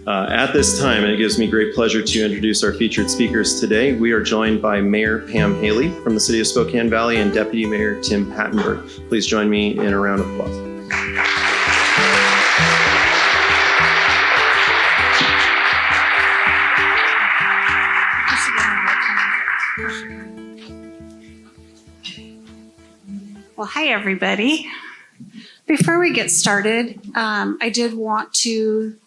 At this time, it gives me great pleasure to introduce our featured speakers today. We are joined by Mayor Pam Haley from the City of Spokane Valley and Deputy Mayor Tim Pattenberg. Please join me in a round of applause. Well, hi, everybody. Before we get started, I did want to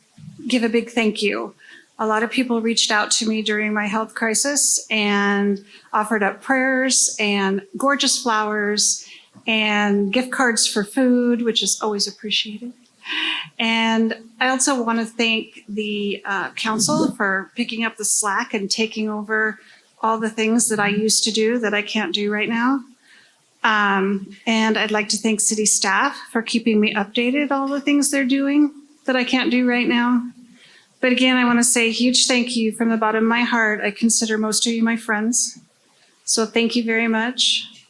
give a big thank you. A lot of people reached out to me during my health crisis and offered up prayers and gorgeous flowers and gift cards for food, which is always appreciated. And I also want to thank the council for picking up the slack and taking over all the things that I used to do that I can't do right now. And I'd like to thank city staff for keeping me updated all the things they're doing that I can't do right now. But again, I want to say a huge thank you from the bottom of my heart. I consider most of you my friends. So thank you very much.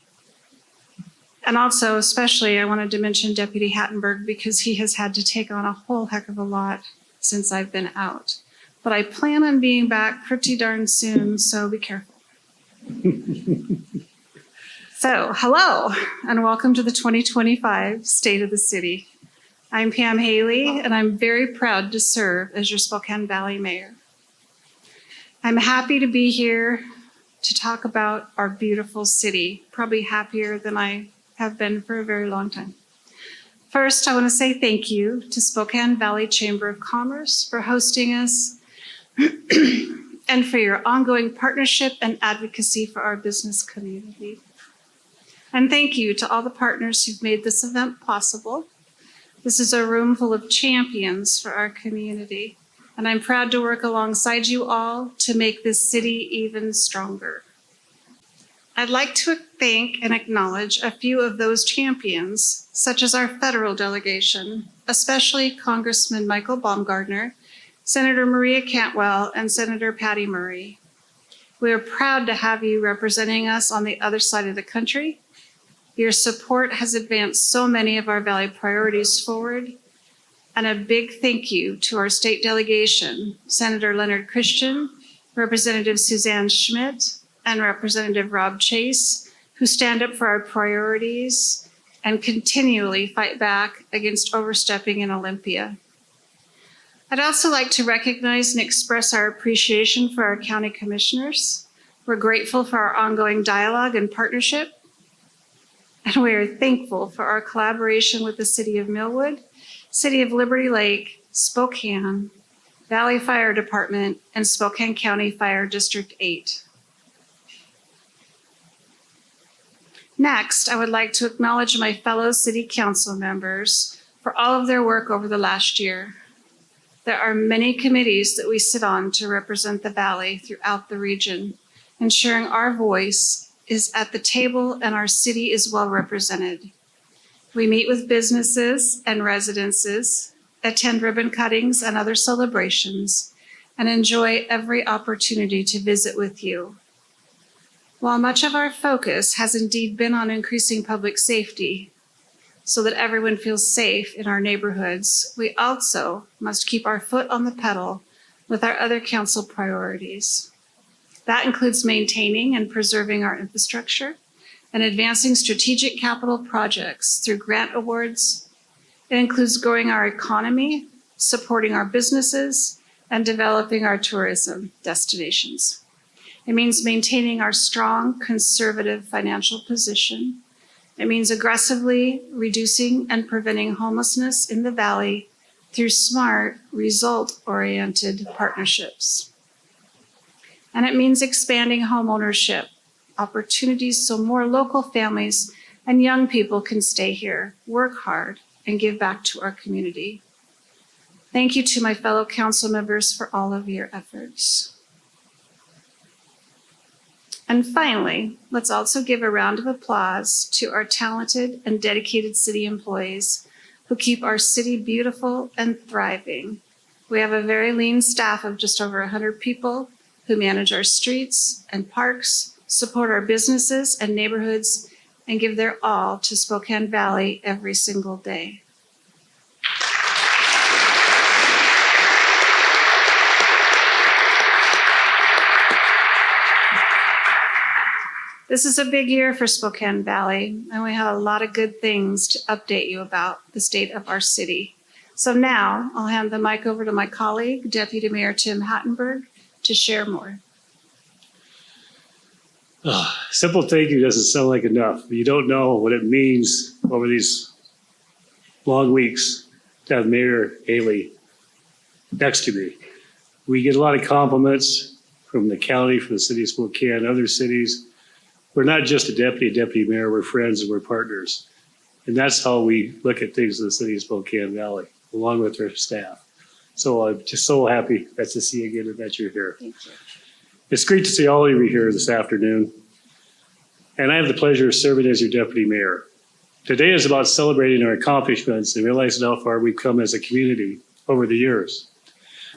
And also, especially, I wanted to mention Deputy Hattenberg because he has had to take on a whole heck of a lot since I've been out. But I plan on being back pretty darn soon, so be careful. So, hello, and welcome to the 2025 State of the City. I'm Pam Haley, and I'm very proud to serve as your Spokane Valley Mayor. I'm happy to be here to talk about our beautiful city, probably happier than I have been for a very long time. First, I want to say thank you to Spokane Valley Chamber of Commerce for hosting us and for your ongoing partnership and advocacy for our business community. And thank you to all the partners who've made this event possible. This is a room full of champions for our community, and I'm proud to work alongside you all to make this city even stronger. I'd like to thank and acknowledge a few of those champions, such as our federal delegation, especially Congressman Michael Baumgardner, Senator Maria Cantwell, and Senator Patty Murray. We are proud to have you representing us on the other side of the country. Your support has advanced so many of our Valley priorities forward. And a big thank you to our state delegation, Senator Leonard Christian, Representative Suzanne Schmidt, and Representative Rob Chase, who stand up for our priorities and continually fight back against overstepping in Olympia. I'd also like to recognize and express our appreciation for our county commissioners. We're grateful for our ongoing dialogue and partnership. And we are thankful for our collaboration with the City of Millwood, City of Liberty Lake, Spokane, Valley Fire Department, and Spokane County Fire District 8. Next, I would like to acknowledge my fellow City Council members for all of their work over the last year. There are many committees that we sit on to represent the Valley throughout the region, ensuring our voice is at the table and our city is well represented. We meet with businesses and residences, attend ribbon cuttings and other celebrations, and enjoy every opportunity to visit with you. While much of our focus has indeed been on increasing public safety so that everyone feels safe in our neighborhoods, we also must keep our foot on the pedal with our other council priorities. That includes maintaining and preserving our infrastructure and advancing strategic capital projects through grant awards. It includes growing our economy, supporting our businesses, and developing our tourism destinations. It means maintaining our strong conservative financial position. It means aggressively reducing and preventing homelessness in the Valley through smart, result-oriented partnerships. And it means expanding home ownership opportunities so more local families and young people can stay here, work hard, and give back to our community. Thank you to my fellow council members for all of your efforts. And finally, let's also give a round of applause to our talented and dedicated city employees who keep our city beautiful and thriving. We have a very lean staff of just over 100 people who manage our streets and parks, support our businesses and neighborhoods, and give their all to Spokane Valley every single day. This is a big year for Spokane Valley, and we have a lot of good things to update you about the state of our city. So now I'll hand the mic over to my colleague, Deputy Mayor Tim Hattenberg, to share more. Simple thank you doesn't sound like enough. You don't know what it means over these long weeks to have Mayor Haley next to me. We get a lot of compliments from the county, from the city of Spokane, other cities. We're not just a deputy mayor, we're friends and we're partners. And that's how we look at things in the city of Spokane Valley, along with our staff. So I'm just so happy to see you again and that you're here. Thank you. It's great to see all of you here this afternoon. And I have the pleasure of serving as your deputy mayor. Today is about celebrating our accomplishments and realizing how far we've come as a community over the years.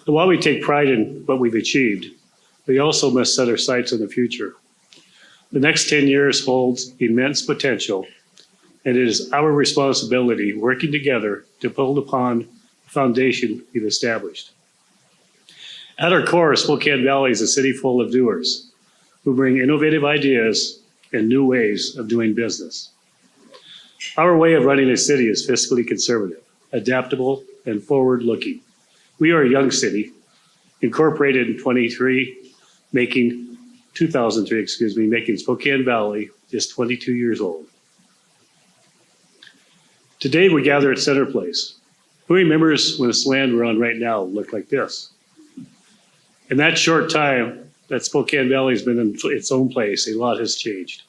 And while we take pride in what we've achieved, we also must set our sights on the future. The next 10 years holds immense potential, and it is our responsibility working together to build upon the foundation we've established. At our core, Spokane Valley is a city full of doers who bring innovative ideas and new ways of doing business. Our way of running a city is fiscally conservative, adaptable, and forward-looking. We are a young city, incorporated in 2003, making Spokane Valley just 22 years old. Today, we gather at Center Place. Who remembers when this land we're on right now looked like this? In that short time that Spokane Valley has been in its own place, a lot has changed.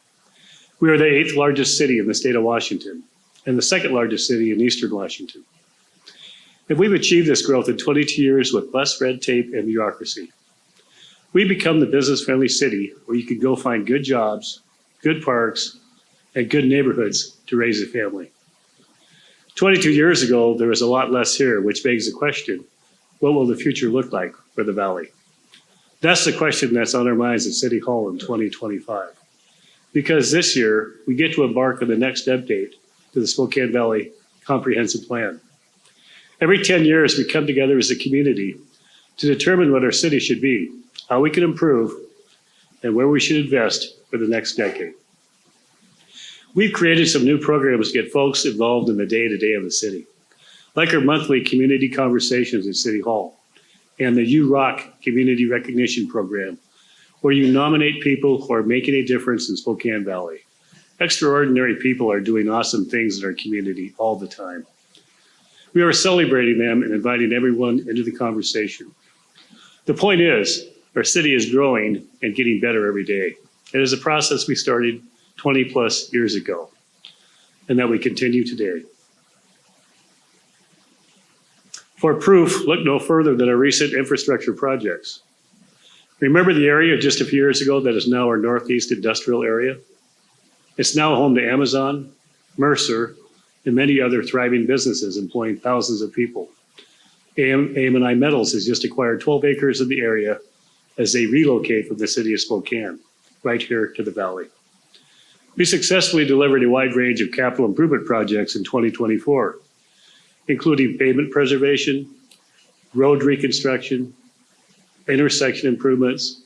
We are the 8th largest city in the state of Washington and the 2nd largest city in Eastern Washington. And we've achieved this growth in 22 years with less red tape and bureaucracy. We've become the business-friendly city where you can go find good jobs, good parks, and good neighborhoods to raise a family. 22 years ago, there was a lot less here, which begs the question, what will the future look like for the Valley? That's the question that's on our minds at City Hall in 2025. Because this year, we get to embark on the next update to the Spokane Valley Comprehensive Plan. Every 10 years, we come together as a community to determine what our city should be, how we can improve, and where we should invest for the next decade. We've created some new programs to get folks involved in the day-to-day of the city, like our monthly community conversations at City Hall and the You Rock Community Recognition Program, where you nominate people who are making a difference in Spokane Valley. Extraordinary people are doing awesome things in our community all the time. We are celebrating them and inviting everyone into the conversation. The point is, our city is growing and getting better every day. It is a process we started 20 plus years ago, and that we continue today. For proof, look no further than our recent infrastructure projects. Remember the area just a few years ago that is now our Northeast Industrial Area? It's now home to Amazon, Mercer, and many other thriving businesses employing thousands of people. AM&I Metals has just acquired 12 acres in the area as they relocate from the city of Spokane, right here to the Valley. We successfully delivered a wide range of capital improvement projects in 2024, including pavement preservation, road reconstruction, intersection improvements,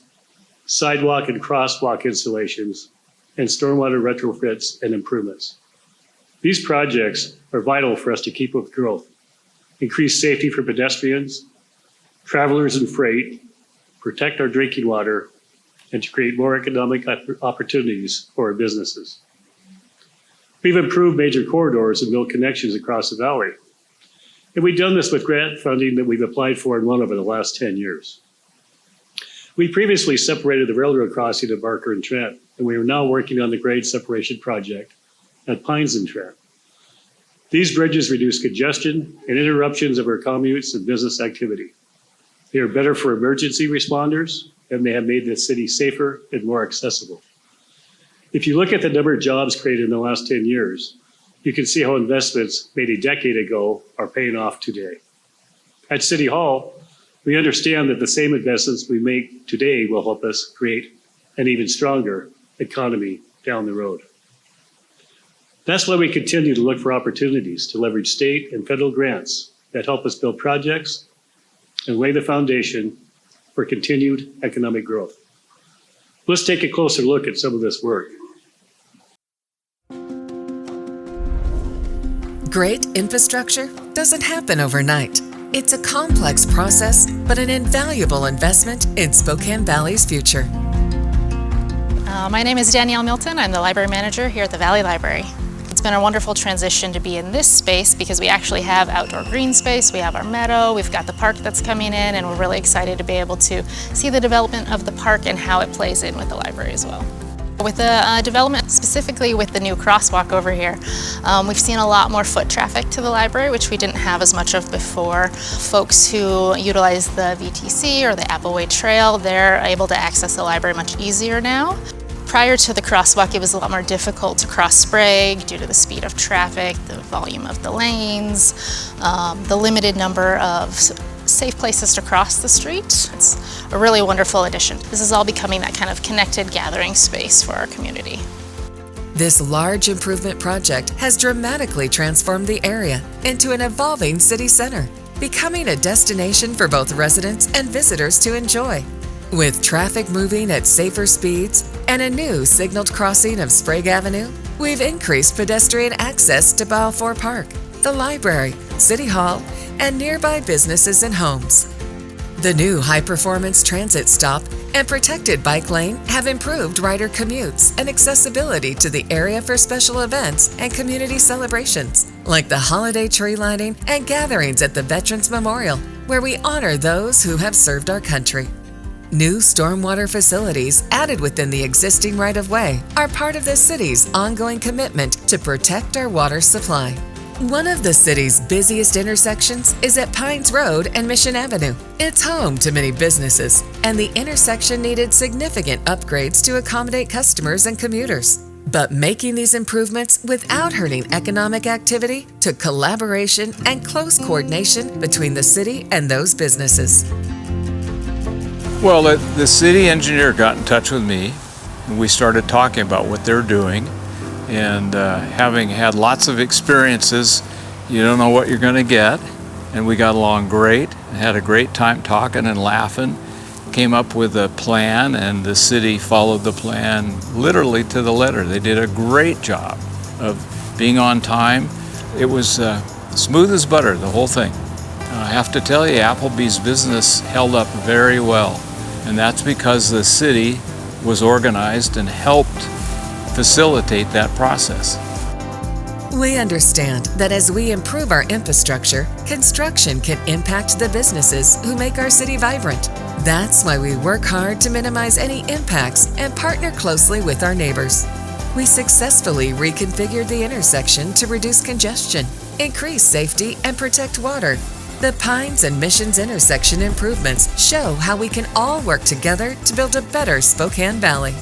sidewalk and crosswalk installations, and stormwater retrofits and improvements. These projects are vital for us to keep up with growth, increase safety for pedestrians, travelers and freight, protect our drinking water, and to create more economic opportunities for our businesses. We've improved major corridors and built connections across the valley. And we've done this with grant funding that we've applied for and won over the last 10 years. We previously separated the railroad crossing at Barker and Trent, and we are now working on the grade separation project at Pines and Trent. These bridges reduce congestion and interruptions of our commutes and business activity. They are better for emergency responders, and they have made the city safer and more accessible. If you look at the number of jobs created in the last 10 years, you can see how investments made a decade ago are paying off today. At City Hall, we understand that the same investments we make today will help us create an even stronger economy down the road. That's why we continue to look for opportunities to leverage state and federal grants that help us build projects and lay the foundation for continued economic growth. Let's take a closer look at some of this work. Great infrastructure doesn't happen overnight. It's a complex process, but an invaluable investment in Spokane Valley's future. My name is Danielle Milton. I'm the library manager here at the Valley Library. It's been a wonderful transition to be in this space because we actually have outdoor green space, we have our meadow, we've got the park that's coming in, and we're really excited to be able to see the development of the park and how it plays in with the library as well. With the development, specifically with the new crosswalk over here, we've seen a lot more foot traffic to the library, which we didn't have as much of before. Folks who utilize the VTC or the Appleway Trail, they're able to access the library much easier now. Prior to the crosswalk, it was a lot more difficult to cross Sprague due to the speed of traffic, the volume of the lanes, the limited number of safe places to cross the street. It's a really wonderful addition. This is all becoming that kind of connected gathering space for our community. This large improvement project has dramatically transformed the area into an evolving city center, becoming a destination for both residents and visitors to enjoy. With traffic moving at safer speeds and a new signaled crossing of Sprague Avenue, we've increased pedestrian access to Balfour Park, the library, City Hall, and nearby businesses and homes. The new high-performance transit stop and protected bike lane have improved rider commutes and accessibility to the area for special events and community celebrations, like the holiday tree lighting and gatherings at the Veterans Memorial, where we honor those who have served our country. New stormwater facilities added within the existing right-of-way are part of the city's ongoing commitment to protect our water supply. One of the city's busiest intersections is at Pines Road and Mission Avenue. It's home to many businesses, and the intersection needed significant upgrades to accommodate customers and commuters. But making these improvements without hurting economic activity took collaboration and close coordination between the city and those businesses. Well, the city engineer got in touch with me, and we started talking about what they're doing. And having had lots of experiences, you don't know what you're going to get. And we got along great, and had a great time talking and laughing. Came up with a plan, and the city followed the plan literally to the letter. They did a great job of being on time. It was smooth as butter, the whole thing. I have to tell you, Applebee's business held up very well. And that's because the city was organized and helped facilitate that process. We understand that as we improve our infrastructure, construction can impact the businesses who make our city vibrant. That's why we work hard to minimize any impacts and partner closely with our neighbors. We successfully reconfigured the intersection to reduce congestion, increase safety, and protect water. The Pines and Missions intersection improvements show how we can all work together to build a better Spokane Valley.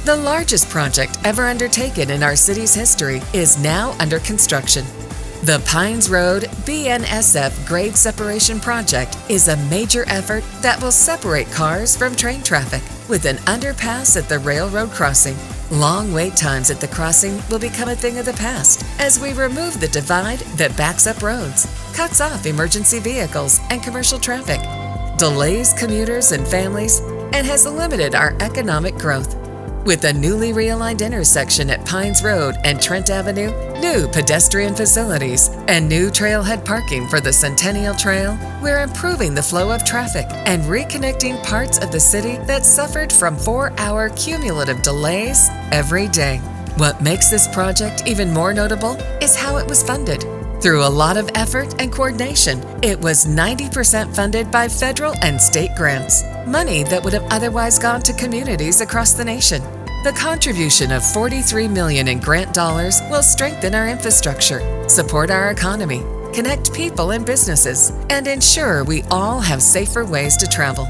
The largest project ever undertaken in our city's history is now under construction. The Pines Road BNSF Grade Separation Project is a major effort that will separate cars from train traffic with an underpass at the railroad crossing. Long wait times at the crossing will become a thing of the past as we remove the divide that backs up roads, cuts off emergency vehicles and commercial traffic, delays commuters and families, and has limited our economic growth. With a newly realigned intersection at Pines Road and Trent Avenue, new pedestrian facilities, and new trailhead parking for the Centennial Trail, we're improving the flow of traffic and reconnecting parts of the city that suffered from 4-hour cumulative delays every day. What makes this project even more notable is how it was funded. Through a lot of effort and coordination, it was 90% funded by federal and state grants, money that would have otherwise gone to communities across the nation. The contribution of $43 million in grant dollars will strengthen our infrastructure, support our economy, connect people and businesses, and ensure we all have safer ways to travel.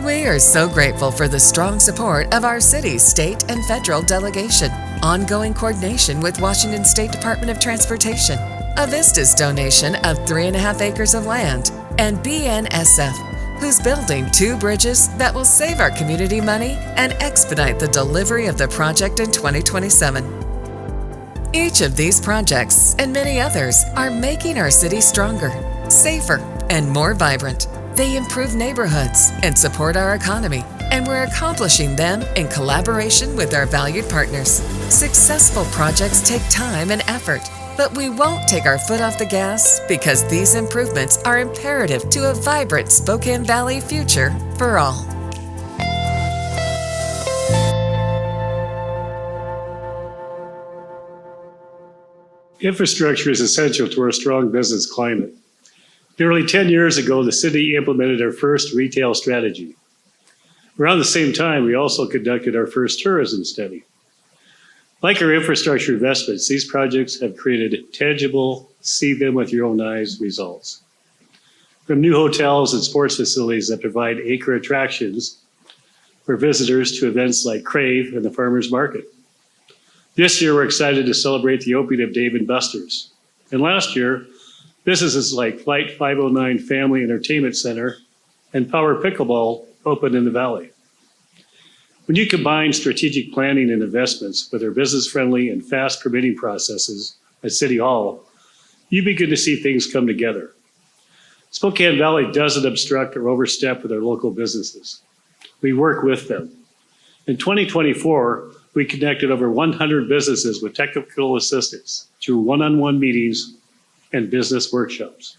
We are so grateful for the strong support of our city's state and federal delegation, ongoing coordination with Washington State Department of Transportation, Avista's donation of 3.5 acres of land, and BNSF, who's building 2 bridges that will save our community money and expedite the delivery of the project in 2027. Each of these projects and many others are making our city stronger, safer, and more vibrant. They improve neighborhoods and support our economy, and we're accomplishing them in collaboration with our valued partners. Successful projects take time and effort, But we won't take our foot off the gas because these improvements are imperative to a vibrant Spokane Valley future for all. Infrastructure is essential to our strong business climate. Nearly 10 years ago, the city implemented our first retail strategy. Around the same time, we also conducted our first tourism study. Like our infrastructure investments, these projects have created tangible, see them with your own eyes results. From new hotels and sports facilities that provide acre attractions for visitors to events like Crave and the Farmers Market. This year, we're excited to celebrate the opening of Dave & Buster's. And last year, businesses like Flight 509 Family Entertainment Center and Power Pickleball opened in the Valley. When you combine strategic planning and investments with our business-friendly and fast permitting processes at City Hall, you begin to see things come together. Spokane Valley doesn't obstruct or overstep with our local businesses. We work with them. In 2024, we connected over 100 businesses with technical assistance through one-on-one meetings and business workshops.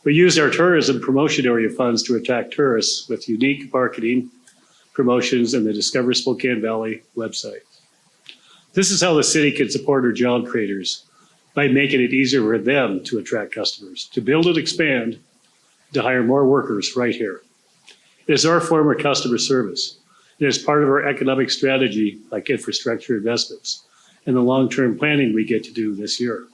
We used our tourism promotion area funds to attract tourists with unique marketing, promotions, and the Discover Spokane Valley website. This is how the city can support our job creators, by making it easier for them to attract customers, to build and expand, to hire more workers right here. It is our form of customer service. It is part of our economic strategy, like infrastructure investments, and the long-term planning we get to do this year.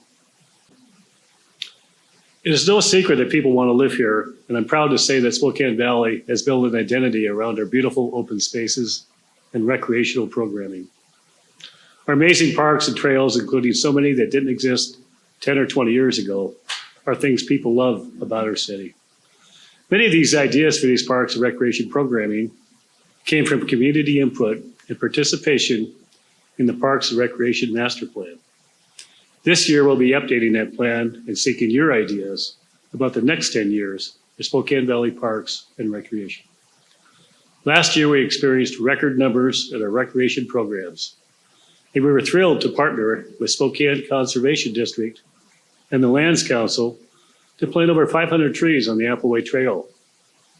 It is no secret that people want to live here, and I'm proud to say that Spokane Valley has built an identity around our beautiful open spaces and recreational programming. Our amazing parks and trails, including so many that didn't exist 10 or 20 years ago, are things people love about our city. Many of these ideas for these parks and recreation programming came from community input and participation in the Parks and Recreation Master Plan. This year, we'll be updating that plan and seeking your ideas about the next 10 years for Spokane Valley Parks and Recreation. Last year, we experienced record numbers at our recreation programs, and we were thrilled to partner with Spokane Conservation District and the Lands Council to plant over 500 trees on the Appleway Trail.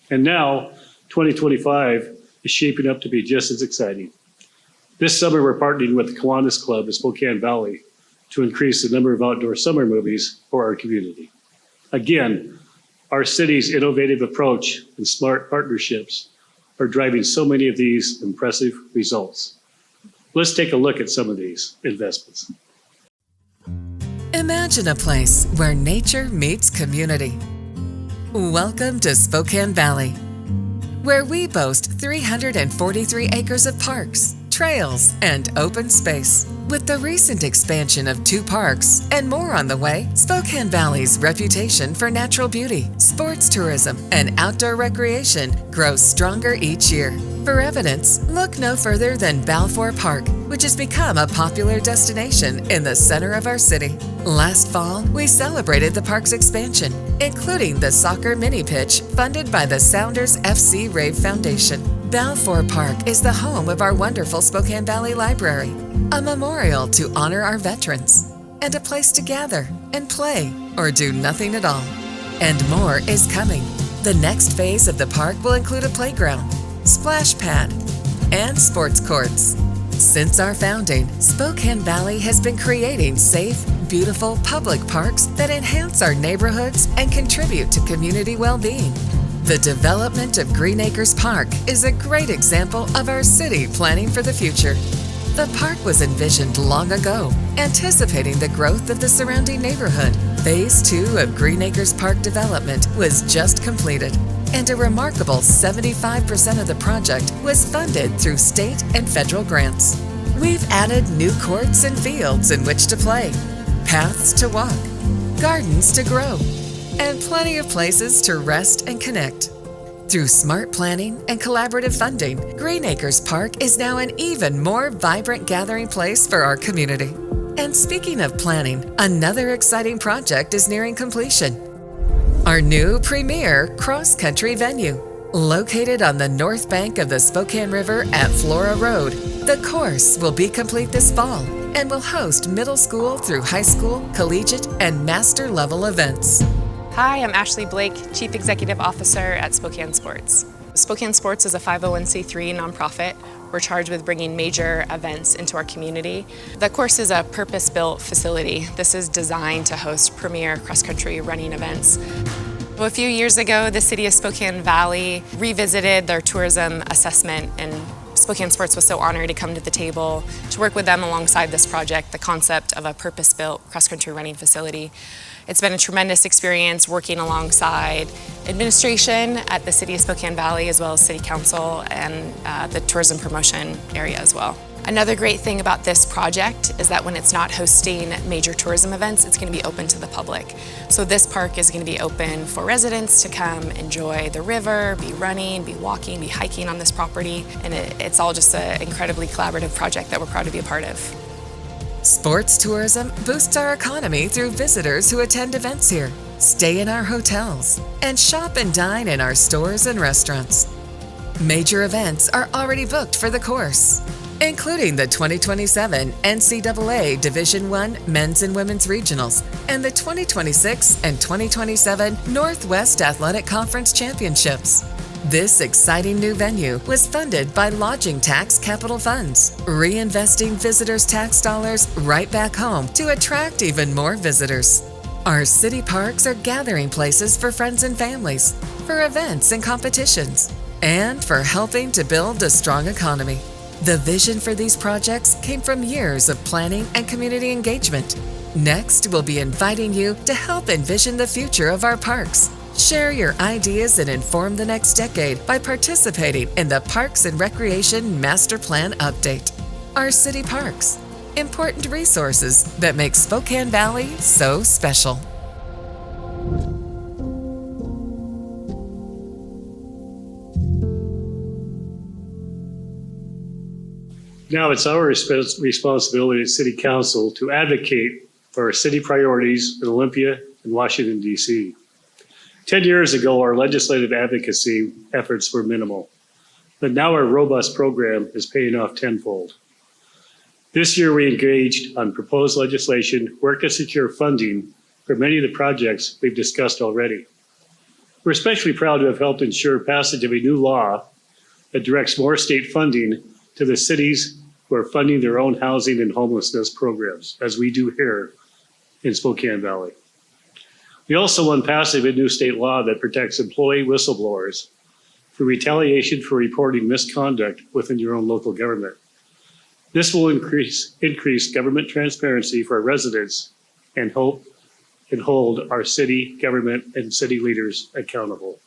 And now, 2025 is shaping up to be just as exciting. This summer, we're partnering with the Kiwanis Club of Spokane Valley to increase the number of outdoor summer movies for our community. Again, our city's innovative approach and smart partnerships are driving so many of these impressive results. Let's take a look at some of these investments. Imagine a place where nature meets community. Welcome to Spokane Valley, where we boast 343 acres of parks, trails, and open space. With the recent expansion of 2 parks and more on the way, Spokane Valley's reputation for natural beauty, sports tourism, and outdoor recreation grows stronger each year. For evidence, look no further than Balfour Park, which has become a popular destination in the center of our city. Last fall, we celebrated the park's expansion, including the soccer mini pitch funded by the Sounders FC Rave Foundation. Balfour Park is the home of our wonderful Spokane Valley Library, a memorial to honor our veterans, and a place to gather and play or do nothing at all. And more is coming. The next phase of the park will include a playground, splash pad, and sports courts. Since our founding, Spokane Valley has been creating safe, beautiful public parks that enhance our neighborhoods and contribute to community well-being. The development of Green Acres Park is a great example of our city planning for the future. The park was envisioned long ago, anticipating the growth of the surrounding neighborhood. Phase 2 of Green Acres Park development was just completed, and a remarkable 75% of the project was funded through state and federal grants. We've added new courts and fields in which to play, paths to walk, gardens to grow, and plenty of places to rest and connect. Through smart planning and collaborative funding, Green Acres Park is now an even more vibrant gathering place for our community. And speaking of planning, another exciting project is nearing completion. Our new premier cross-country venue. Located on the north bank of the Spokane River at Flora Road, the course will be complete this fall and will host middle school through high school, collegiate, and master level events. Hi, I'm Ashley Blake, Chief Executive Officer at Spokane Sports. Spokane Sports is a 501c3 nonprofit. We're charged with bringing major events into our community. The course is a purpose-built facility. This is designed to host premier cross-country running events. A few years ago, the city of Spokane Valley revisited their tourism assessment, and Spokane Sports was so honored to come to the table to work with them alongside this project, the concept of a purpose-built cross-country running facility. It's been a tremendous experience working alongside administration at the City of Spokane Valley, as well as City Council and the tourism promotion area as well. Another great thing about this project is that when it's not hosting major tourism events, it's going to be open to the public. So this park is going to be open for residents to come enjoy the river, be running, be walking, be hiking on this property, and it's all just an incredibly collaborative project that we're proud to be a part of. Sports tourism boosts our economy through visitors who attend events here, stay in our hotels, and shop and dine in our stores and restaurants. Major events are already booked for the course, including the 2027 NCAA Division I Men's and Women's Regionals and the 2026 and 2027 Northwest Athletic Conference Championships. This exciting new venue was funded by lodging tax capital funds, reinvesting visitors' tax dollars right back home to attract even more visitors. Our city parks are gathering places for friends and families, for events and competitions, and for helping to build a strong economy. The vision for these projects came from years of planning and community engagement. Next, we'll be inviting you to help envision the future of our parks. Share your ideas and inform the next decade by participating in the Parks and Recreation Master Plan Update. Our city parks, important resources that make Spokane Valley so special. Now it's our responsibility as City Council to advocate for our city priorities in Olympia and Washington, D.C. 10 years ago, our legislative advocacy efforts were minimal, but now our robust program is paying off tenfold. This year, we engaged on proposed legislation, worked to secure funding for many of the projects we've discussed already. We're especially proud to have helped ensure passage of a new law that directs more state funding to the cities who are funding their own housing and homelessness programs, as we do here in Spokane Valley. We also won passage of a new state law that protects employee whistleblowers for retaliation for reporting misconduct within your own local government. This will increase government transparency for our residents and hold our city government and city leaders accountable.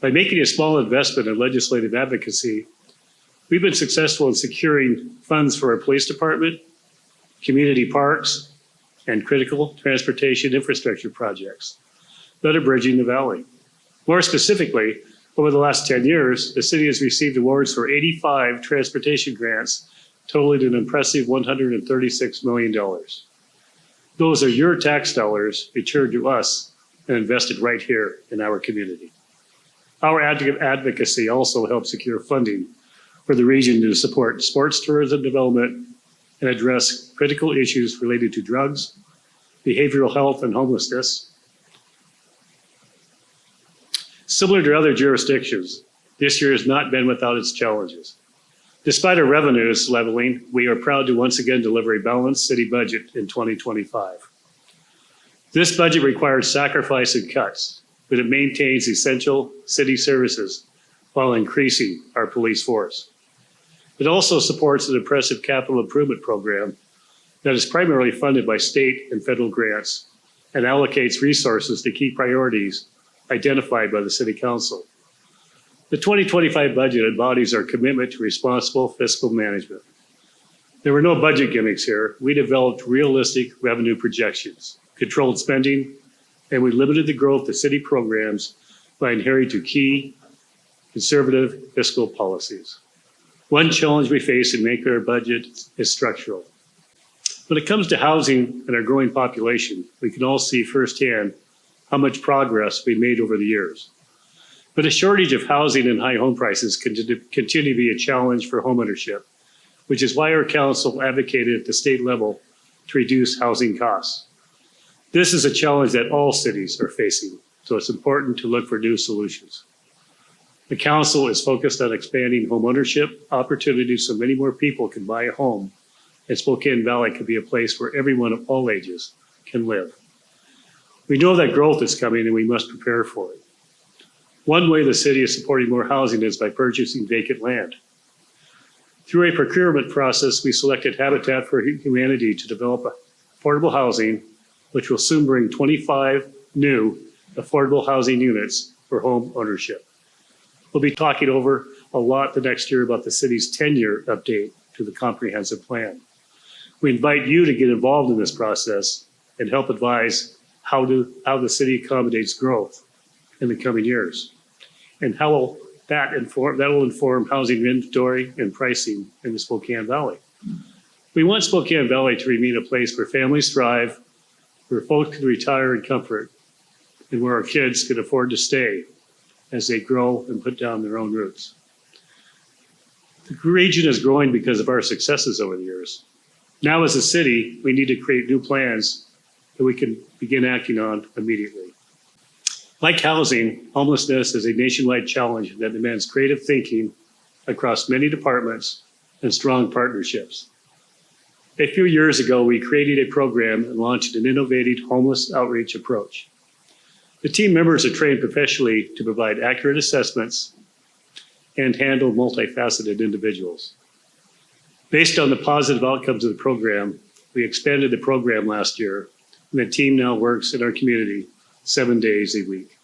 By making a small investment in legislative advocacy, we've been successful in securing funds for our police department, community parks, and critical transportation infrastructure projects that are bridging the valley. More specifically, over the last 10 years, the city has received awards for 85 transportation grants, totaling an impressive $136 million. Those are your tax dollars returned to us and invested right here in our community. Our advocacy also helps secure funding for the region to support sports tourism development and address critical issues related to drugs, behavioral health, and homelessness. Similar to other jurisdictions, this year has not been without its challenges. Despite our revenues leveling, we are proud to once again deliver a balanced city budget in 2025. This budget requires sacrifice and cuts, but it maintains essential city services while increasing our police force. It also supports an impressive capital improvement program that is primarily funded by state and federal grants and allocates resources to key priorities identified by the City Council. The 2025 budget embodies our commitment to responsible fiscal management. There were no budget gimmicks here. We developed realistic revenue projections, controlled spending, and we limited the growth of city programs by adhering to key conservative fiscal policies. One challenge we face in making our budget is structural. When it comes to housing and our growing population, we can all see firsthand how much progress we've made over the years. But a shortage of housing and high home prices continue to be a challenge for homeownership, which is why our council advocated at the state level to reduce housing costs. This is a challenge that all cities are facing, so it's important to look for new solutions. The council is focused on expanding homeownership opportunities so many more people can buy a home, and Spokane Valley can be a place where everyone of all ages can live. We know that growth is coming and we must prepare for it. One way the city is supporting more housing is by purchasing vacant land. Through a procurement process, we selected Habitat for Humanity to develop affordable housing, which will soon bring 25 new affordable housing units for home ownership. We'll be talking over a lot the next year about the city's 10-year update to the comprehensive plan. We invite you to get involved in this process and help advise how the city accommodates growth in the coming years, and how will that will inform housing inventory and pricing in the Spokane Valley. We want Spokane Valley to remain a place where families thrive, where folks can retire in comfort, and where our kids can afford to stay as they grow and put down their own roots. The region is growing because of our successes over the years. Now as a city, we need to create new plans that we can begin acting on immediately. Like housing, homelessness is a nationwide challenge that demands creative thinking across many departments and strong partnerships. A few years ago, we created a program and launched an innovative homeless outreach approach. The team members are trained professionally to provide accurate assessments and handle multifaceted individuals. Based on the positive outcomes of the program, we expanded the program last year, and the team now works in our community 7 days a week.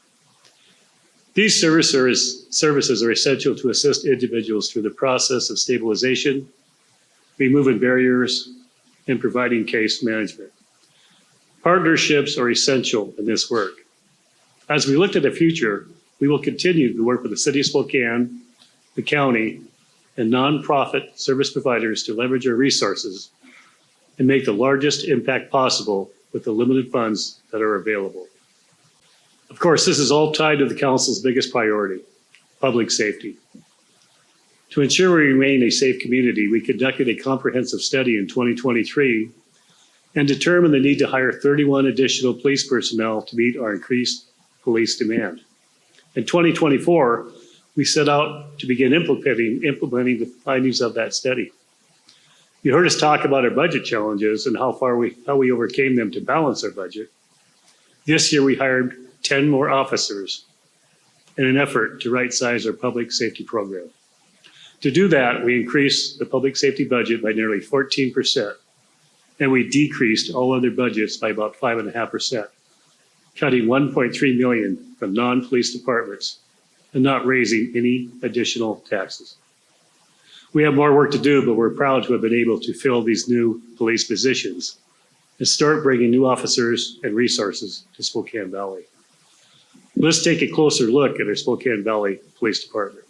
These services are essential to assist individuals through the process of stabilization, removing barriers, and providing case management. Partnerships are essential in this work. As we look to the future, we will continue to work with the City of Spokane, the county, and nonprofit service providers to leverage our resources and make the largest impact possible with the limited funds that are available. Of course, this is all tied to the council's biggest priority, public safety. To ensure we remain a safe community, we conducted a comprehensive study in 2023 and determined the need to hire 31 additional police personnel to meet our increased police demand. In 2024, we set out to begin implementing the findings of that study. You heard us talk about our budget challenges and how we overcame them to balance our budget. This year, we hired 10 more officers in an effort to right-size our public safety program. To do that, we increased the public safety budget by nearly 14%, and we decreased all other budgets by about 5.5%, cutting $1.3 million from non-police departments and not raising any additional taxes. We have more work to do, but we're proud to have been able to fill these new police positions and start bringing new officers and resources to Spokane Valley. Let's take a closer look at our Spokane Valley Police Department.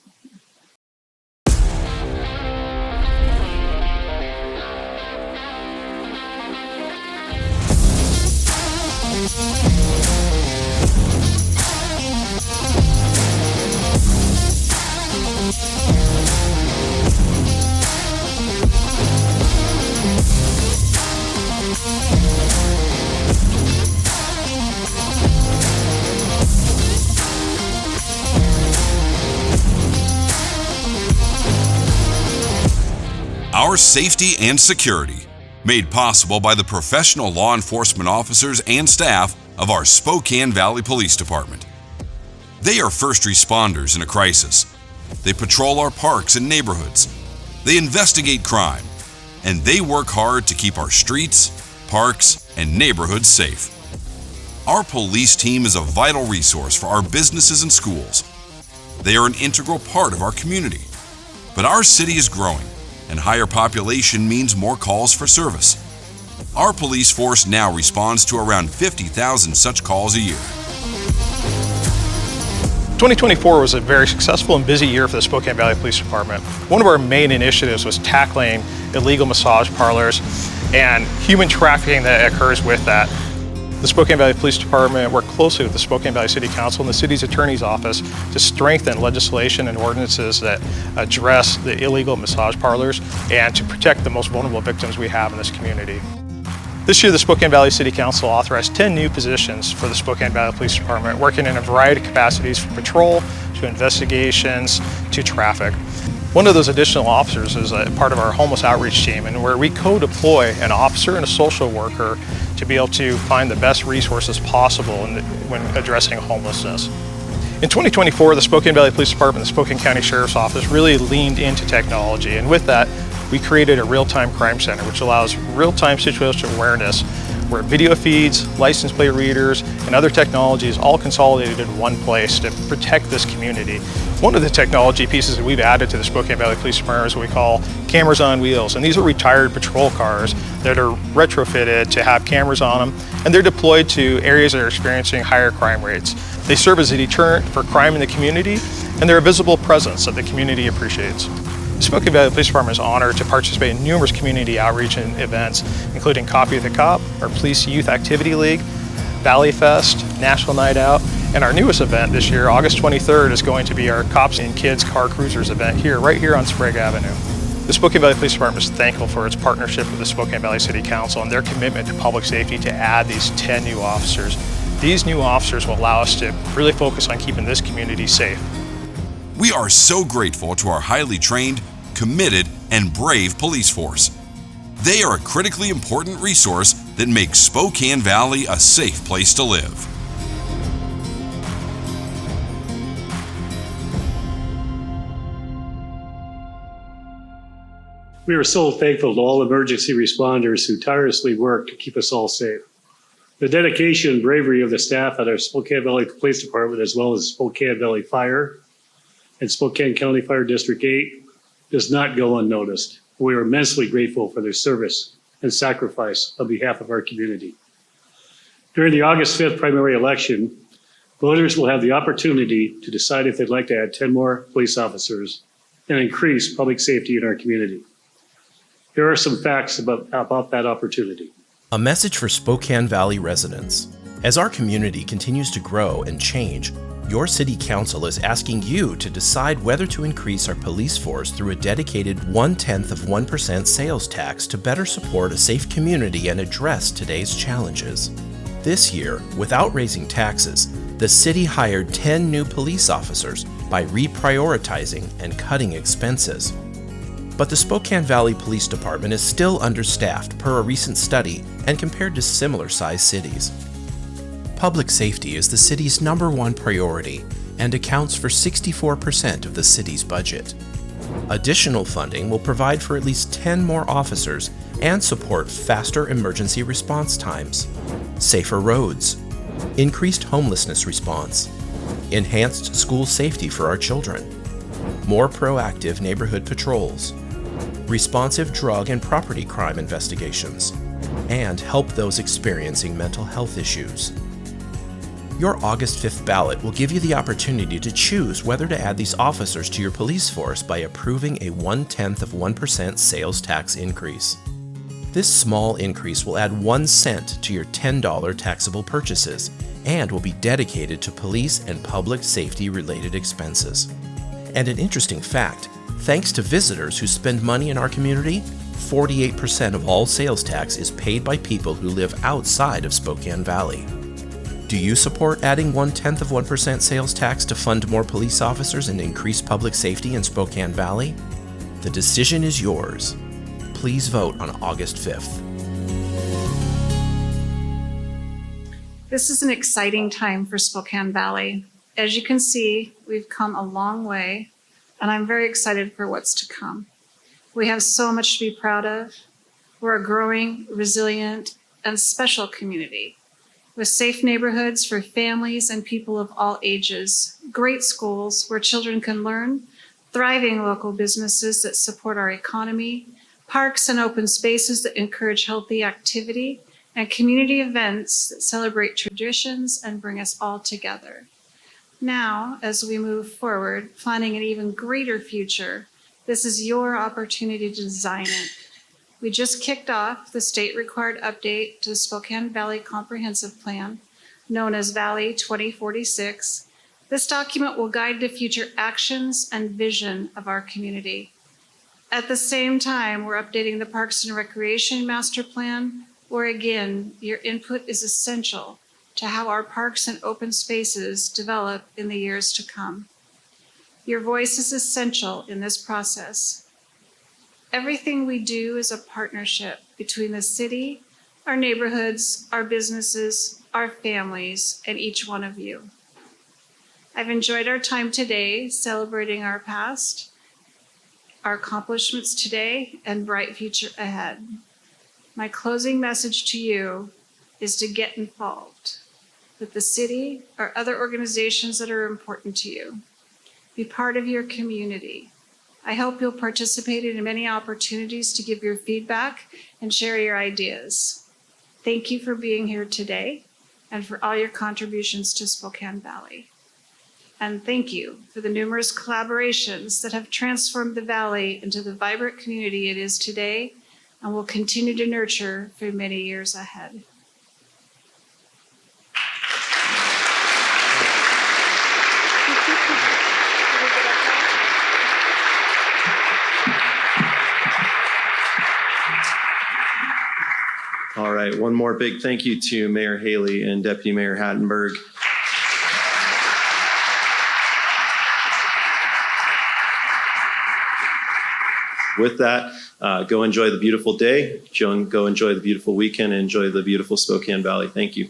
Our safety and security, made possible by the professional law enforcement officers and staff of our Spokane Valley Police Department. They are first responders in a crisis. They patrol our parks and neighborhoods. They investigate crime, and they work hard to keep our streets, parks, and neighborhoods safe. Our police team is a vital resource for our businesses and schools. They are an integral part of our community. But our city is growing, and higher population means more calls for service. Our police force now responds to around 50,000 such calls a year. 2024 was a very successful and busy year for the Spokane Valley Police Department. One of our main initiatives was tackling illegal massage parlors and human trafficking that occurs with that. The Spokane Valley Police Department worked closely with the Spokane Valley City Council and the city's attorney's office to strengthen legislation and ordinances that address the illegal massage parlors and to protect the most vulnerable victims we have in this community. This year, the Spokane Valley City Council authorized 10 new positions for the Spokane Valley Police Department, working in a variety of capacities from patrol to investigations to traffic. One of those additional officers is a part of our homeless outreach team, and where we co-deploy an officer and a social worker to be able to find the best resources possible when addressing homelessness. In 2024, the Spokane Valley Police Department and the Spokane County Sheriff's Office really leaned into technology, and with that, we created a real-time crime center, which allows real-time situational awareness, where video feeds, license plate readers, and other technologies all consolidated in one place to protect this community. One of the technology pieces that we've added to the Spokane Valley Police Department is what we call cameras on wheels, and these are retired patrol cars that are retrofitted to have cameras on them, and they're deployed to areas that are experiencing higher crime rates. They serve as a deterrent for crime in the community, and they're a visible presence that the community appreciates. The Spokane Valley Police Department is honored to participate in numerous community outreach events, including Coffee with the Cop, our Police Youth Activity League, Valley Fest, National Night Out, and our newest event this year, August 23rd, is going to be our Cops and Kids Car Cruisers event right here on Sprague Avenue. The Spokane Valley Police Department is thankful for its partnership with the Spokane Valley City Council and their commitment to public safety to add these 10 new officers. These new officers will allow us to really focus on keeping this community safe. We are so grateful to our highly trained, committed, and brave police force. They are a critically important resource that makes Spokane Valley a safe place to live. We are so thankful to all emergency responders who tirelessly work to keep us all safe. The dedication and bravery of the staff at our Spokane Valley Police Department, as well as Spokane Valley Fire and Spokane County Fire District 8, does not go unnoticed. We are immensely grateful for their service and sacrifice on behalf of our community. During the August 5th primary election, voters will have the opportunity to decide if they'd like to add 10 more police officers and increase public safety in our community. Here are some facts about that opportunity. A message for Spokane Valley residents. As our community continues to grow and change, your City Council is asking you to decide whether to increase our police force through a dedicated 0.1% sales tax to better support a safe community and address today's challenges. This year, without raising taxes, the city hired 10 new police officers by reprioritizing and cutting expenses. But the Spokane Valley Police Department is still understaffed per a recent study and compared to similar-sized cities. Public safety is the city's #1 priority and accounts for 64% of the city's budget. Additional funding will provide for at least 10 more officers and support faster emergency response times, safer roads, increased homelessness response, enhanced school safety for our children, more proactive neighborhood patrols, responsive drug and property crime investigations, and help those experiencing mental health issues. Your August 5th ballot will give you the opportunity to choose whether to add these officers to your police force by approving a 0.1% sales tax increase. This small increase will add 1 cent to your $10 taxable purchases and will be dedicated to police and public safety related expenses. And an interesting fact, thanks to visitors who spend money in our community, 48% of all sales tax is paid by people who live outside of Spokane Valley. Do you support adding 0.1% sales tax to fund more police officers and increase public safety in Spokane Valley? The decision is yours. Please vote on August 5th. This is an exciting time for Spokane Valley. As you can see, we've come a long way, and I'm very excited for what's to come. We have so much to be proud of. We're a growing, resilient, and special community with safe neighborhoods for families and people of all ages, great schools where children can learn, thriving local businesses that support our economy, parks and open spaces that encourage healthy activity, and community events that celebrate traditions and bring us all together. Now, as we move forward, planning an even greater future, this is your opportunity to design it. We just kicked off the state-required update to the Spokane Valley Comprehensive Plan, known as Valley 2046. This document will guide the future actions and vision of our community. At the same time, we're updating the Parks and Recreation Master Plan, where again, your input is essential to how our parks and open spaces develop in the years to come. Your voice is essential in this process. Everything we do is a partnership between the city, our neighborhoods, our businesses, our families, and each one of you. I've enjoyed our time today celebrating our past, our accomplishments today, and bright future ahead. My closing message to you is to get involved with the city or other organizations that are important to you. Be part of your community. I hope you'll participate in many opportunities to give your feedback and share your ideas. Thank you for being here today and for all your contributions to Spokane Valley. And thank you for the numerous collaborations that have transformed the Valley into the vibrant community it is today and will continue to nurture for many years ahead. All right, one more big thank you to Mayor Haley and Deputy Mayor Hattenberg. With that, go enjoy the beautiful day, go enjoy the beautiful weekend, and enjoy the beautiful Spokane Valley. Thank you.